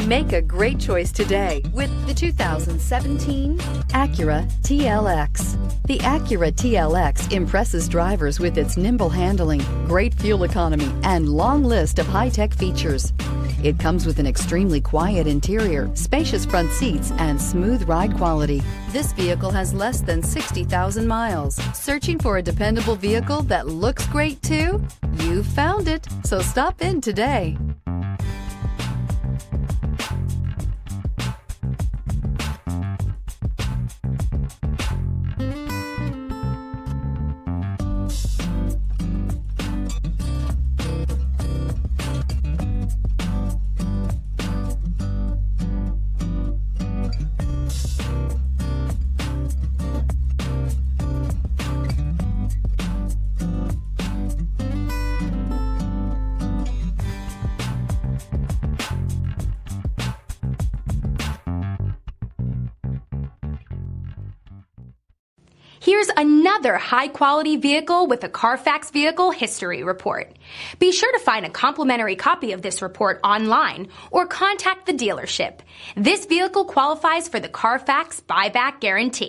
Make a great choice today with the 2017 Acura TLX. The Acura TLX impresses drivers with its nimble handling, great fuel economy, and long list of high-tech features. It comes with an extremely quiet interior, spacious front seats, and smooth ride quality. This vehicle has less than 60,000 miles. Searching for a dependable vehicle that looks great too? You found it, so stop in today. Here's another high-quality vehicle with a Carfax Vehicle History Report. Be sure to find a complimentary copy of this report online or contact the dealership. This vehicle qualifies for the Carfax Buyback Guarantee.